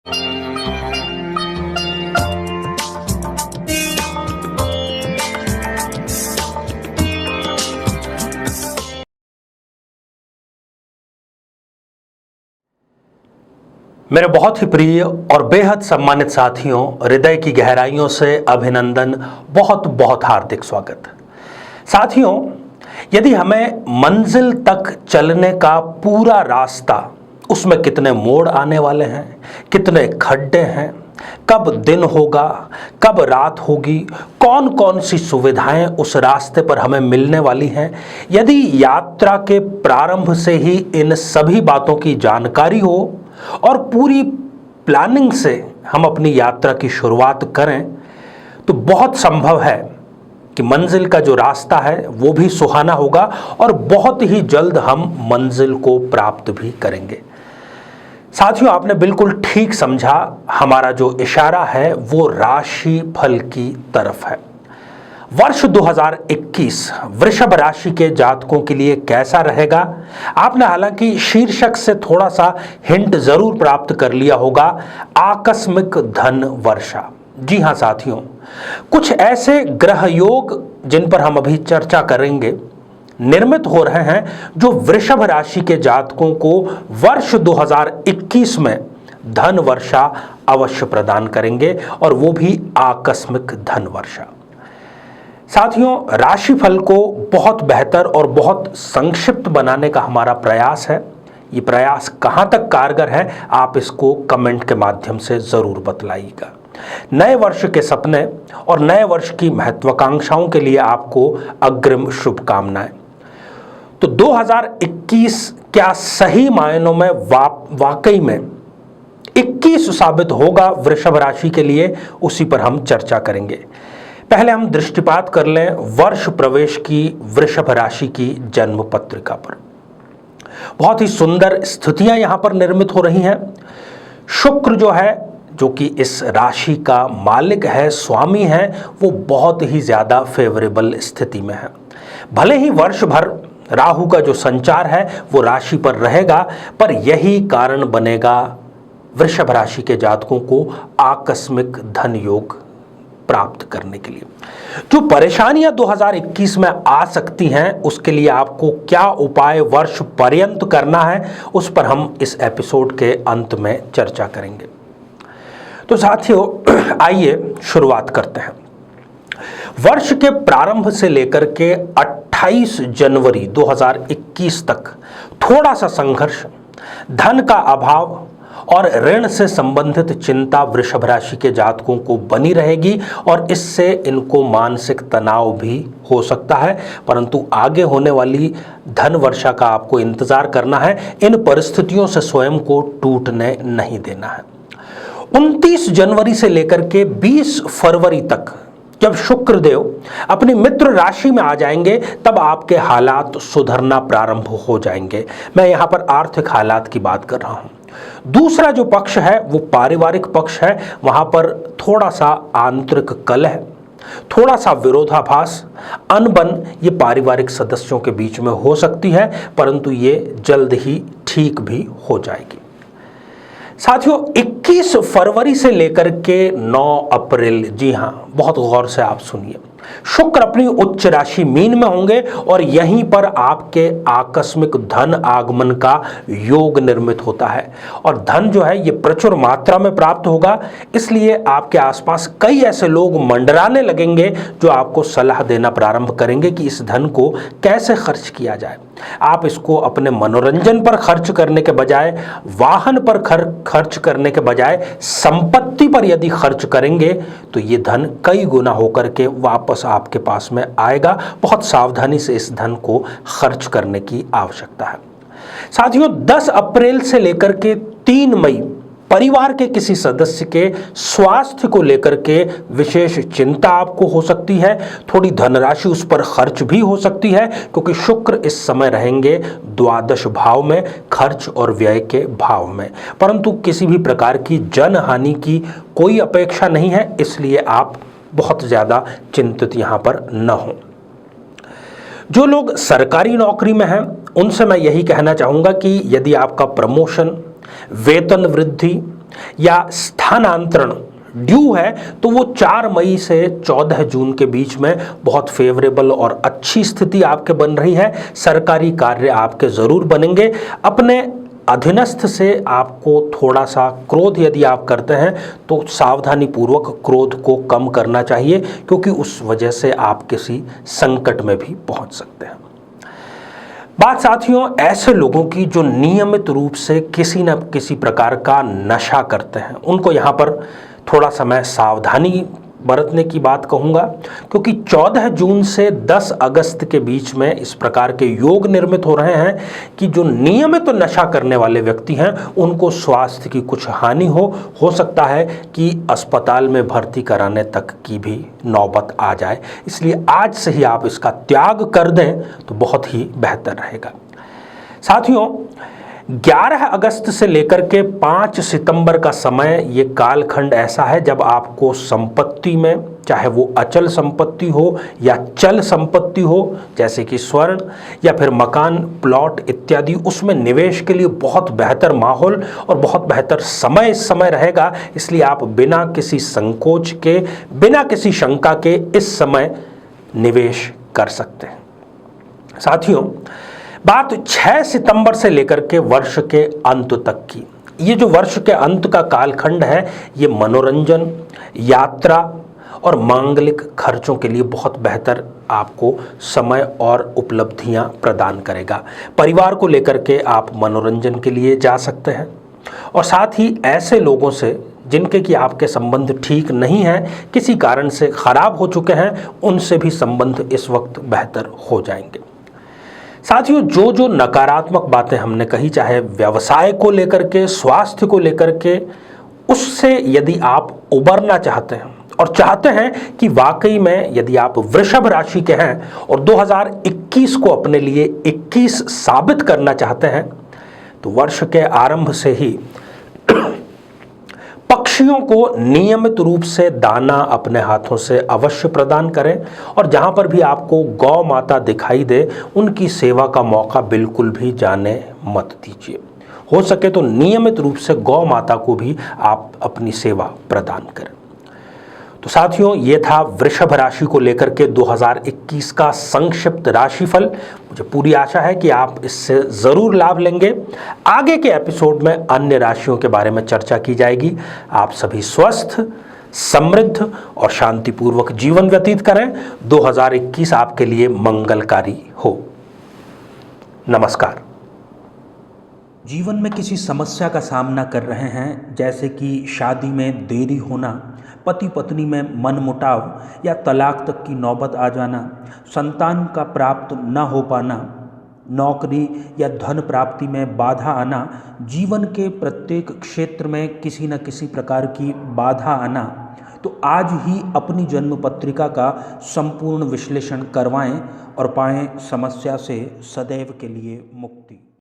मेरे बहुत ही प्रिय और बेहद सम्मानित साथियों, हृदय की गहराइयों से अभिनंदन, बहुत बहुत हार्दिक स्वागत। साथियों, यदि हमें मंजिल तक चलने का पूरा रास्ता, उसमें कितने मोड़ आने वाले हैं, कितने खड्डे हैं, कब दिन होगा, कब रात होगी, कौन कौन सी सुविधाएं उस रास्ते पर हमें मिलने वाली हैं, यदि यात्रा के प्रारंभ से ही इन सभी बातों की जानकारी हो और पूरी प्लानिंग से हम अपनी यात्रा की शुरुआत करें, तो बहुत संभव है कि मंजिल का जो रास्ता है वो भी सुहाना होगा और बहुत ही जल्द हम मंजिल को प्राप्त भी करेंगे। साथियों, आपने बिल्कुल ठीक समझा, हमारा जो इशारा है वो राशि फल की तरफ है। वर्ष 2021 वृषभ राशि के जातकों के लिए कैसा रहेगा? आपने हालांकि शीर्षक से थोड़ा सा हिंट जरूर प्राप्त कर लिया होगा, आकस्मिक धन वर्षा। जी हां साथियों, कुछ ऐसे ग्रह योग जिन पर हम अभी चर्चा करेंगे निर्मित हो रहे हैं जो वृषभ राशि के जातकों को वर्ष 2021 में धन वर्षा अवश्य प्रदान करेंगे, और वो भी आकस्मिक धन वर्षा। साथियों, राशिफल को बहुत बेहतर और बहुत संक्षिप्त बनाने का हमारा प्रयास है। ये प्रयास कहां तक कारगर है, आप इसको कमेंट के माध्यम से जरूर बतलाइएगा। नए वर्ष के सपने और नए वर्ष की महत्वाकांक्षाओं के लिए आपको अग्रिम शुभकामनाएं। तो 2021 क्या सही मायनों में वाकई में 21 साबित होगा वृषभ राशि के लिए, उसी पर हम चर्चा करेंगे। पहले हम दृष्टिपात कर लें वर्ष प्रवेश की वृषभ राशि की जन्म पत्रिका पर। बहुत ही सुंदर स्थितियां यहां पर निर्मित हो रही हैं। शुक्र जो है, जो कि इस राशि का मालिक है, स्वामी है, वो बहुत ही ज्यादा फेवरेबल स्थिति में है। भले ही वर्ष भर राहु का जो संचार है वो राशि पर रहेगा, पर यही कारण बनेगा वृषभ राशि के जातकों को आकस्मिक धन योग प्राप्त करने के लिए। जो परेशानियां 2021 में आ सकती हैं, उसके लिए आपको क्या उपाय वर्ष पर्यंत करना है, उस पर हम इस एपिसोड के अंत में चर्चा करेंगे। तो साथियों, आइए शुरुआत करते हैं। वर्ष के प्रारंभ से लेकर के 28 जनवरी 2021 तक थोड़ा सा संघर्ष, धन का अभाव और ऋण से संबंधित चिंता वृषभ राशि के जातकों को बनी रहेगी, और इससे इनको मानसिक तनाव भी हो सकता है। परंतु आगे होने वाली धन वर्षा का आपको इंतजार करना है, इन परिस्थितियों से स्वयं को टूटने नहीं देना है। 29 जनवरी से लेकर के 20 फरवरी तक जब शुक्रदेव अपनी मित्र राशि में आ जाएंगे, तब आपके हालात सुधरना प्रारंभ हो जाएंगे। मैं यहां पर आर्थिक हालात की बात कर रहा हूं। दूसरा जो पक्ष है वो पारिवारिक पक्ष है। वहां पर थोड़ा सा आंतरिक कलह, थोड़ा सा विरोधाभास, अनबन ये पारिवारिक सदस्यों के बीच में हो सकती है, परंतु ये जल्द ही ठीक भी हो जाएगी। साथियों, 21 फरवरी से लेकर के 9 अप्रैल, जी हां, बहुत गौर से आप सुनिए, शुक्र अपनी उच्च राशि मीन में होंगे और यहीं पर आपके आकस्मिक धन आगमन का योग निर्मित होता है। और धन जो है ये प्रचुर मात्रा में प्राप्त होगा, इसलिए आपके आसपास कई ऐसे लोग मंडराने लगेंगे जो आपको सलाह देना प्रारंभ करेंगे कि इस धन को कैसे खर्च किया जाए। आप इसको अपने मनोरंजन पर खर्च करने के बजाय, वाहन पर खर्च करने के बजाय संपत्ति पर यदि खर्च करेंगे तो ये धन कई गुना होकर के वापस आपके पास में आएगा। बहुत सावधानी से इस धन को खर्च करने की आवश्यकता है। साथियों, 10 अप्रैल से लेकर के 3 मई परिवार के किसी सदस्य के स्वास्थ्य को लेकर के विशेष चिंता आपको हो सकती है। थोड़ी धनराशि उस पर खर्च भी हो सकती है, क्योंकि शुक्र इस समय रहेंगे द्वादश भाव में, खर्च और व्यय के भाव में। परंतु किसी भी प्रकार की जन हानि की कोई अपेक्षा नहीं है, इसलिए आप बहुत ज़्यादा चिंतित यहाँ पर न हो। जो लोग सरकारी नौकरी में हैं उनसे मैं यही कहना चाहूँगा कि यदि आपका प्रमोशन, वेतन वृद्धि या स्थानांतरण ड्यू है तो वो 4 मई से 14 जून के बीच में बहुत फेवरेबल और अच्छी स्थिति आपके बन रही है। सरकारी कार्य आपके ज़रूर बनेंगे। अपने अधीनस्थ से आपको थोड़ा सा क्रोध यदि आप करते हैं तो सावधानी पूर्वक क्रोध को कम करना चाहिए, क्योंकि उस वजह से आप किसी संकट में भी पहुंच सकते हैं। बात साथियों ऐसे लोगों की जो नियमित रूप से किसी न किसी प्रकार का नशा करते हैं, उनको यहाँ पर थोड़ा समय सावधानी बरतने की बात कहूँगा, क्योंकि 14 जून से 10 अगस्त के बीच में इस प्रकार के योग निर्मित हो रहे हैं कि जो नियमित नशा करने वाले व्यक्ति हैं उनको स्वास्थ्य की कुछ हानि हो सकता है कि अस्पताल में भर्ती कराने तक की भी नौबत आ जाए। इसलिए आज से ही आप इसका त्याग कर दें तो बहुत ही बेहतर रहेगा। साथियों 11 अगस्त से लेकर के 5 सितंबर का समय ये कालखंड ऐसा है जब आपको संपत्ति में, चाहे वो अचल संपत्ति हो या चल संपत्ति हो, जैसे कि स्वर्ण या फिर मकान, प्लॉट इत्यादि, उसमें निवेश के लिए बहुत बेहतर माहौल और बहुत बेहतर समय इस समय रहेगा। इसलिए आप बिना किसी संकोच के, बिना किसी शंका के इस समय निवेश कर सकते हैं। साथियों बात 6 सितंबर से लेकर के वर्ष के अंत तक की, ये जो वर्ष के अंत का कालखंड है ये मनोरंजन, यात्रा और मांगलिक खर्चों के लिए बहुत बेहतर आपको समय और उपलब्धियां प्रदान करेगा। परिवार को लेकर के आप मनोरंजन के लिए जा सकते हैं, और साथ ही ऐसे लोगों से जिनके कि आपके संबंध ठीक नहीं है, किसी कारण से खराब हो चुके हैं, उनसे भी संबंध इस वक्त बेहतर हो जाएंगे। साथियों जो नकारात्मक बातें हमने कही, चाहे व्यवसाय को लेकर के, स्वास्थ्य को लेकर के, उससे यदि आप उबरना चाहते हैं और चाहते हैं कि वाकई में यदि आप वृषभ राशि के हैं और 2021 को अपने लिए 21 साबित करना चाहते हैं, तो वर्ष के आरंभ से ही पक्षियों को नियमित रूप से दाना अपने हाथों से अवश्य प्रदान करें, और जहां पर भी आपको गौ माता दिखाई दे उनकी सेवा का मौका बिल्कुल भी जाने मत दीजिए। हो सके तो नियमित रूप से गौ माता को भी आप अपनी सेवा प्रदान करें। तो साथियों ये था वृषभ राशि को लेकर के 2021 का संक्षिप्त राशिफल। मुझे पूरी आशा है कि आप इससे ज़रूर लाभ लेंगे। आगे के एपिसोड में अन्य राशियों के बारे में चर्चा की जाएगी। आप सभी स्वस्थ, समृद्ध और शांतिपूर्वक जीवन व्यतीत करें। 2021 आपके लिए मंगलकारी हो। नमस्कार। जीवन में किसी समस्या का सामना कर रहे हैं, जैसे कि शादी में देरी होना, पति पत्नी में मनमुटाव या तलाक तक की नौबत आ जाना, संतान का प्राप्त न हो पाना, नौकरी या धन प्राप्ति में बाधा आना, जीवन के प्रत्येक क्षेत्र में किसी न किसी प्रकार की बाधा आना, तो आज ही अपनी जन्म पत्रिका का संपूर्ण विश्लेषण करवाएं और पाएं समस्या से सदैव के लिए मुक्ति।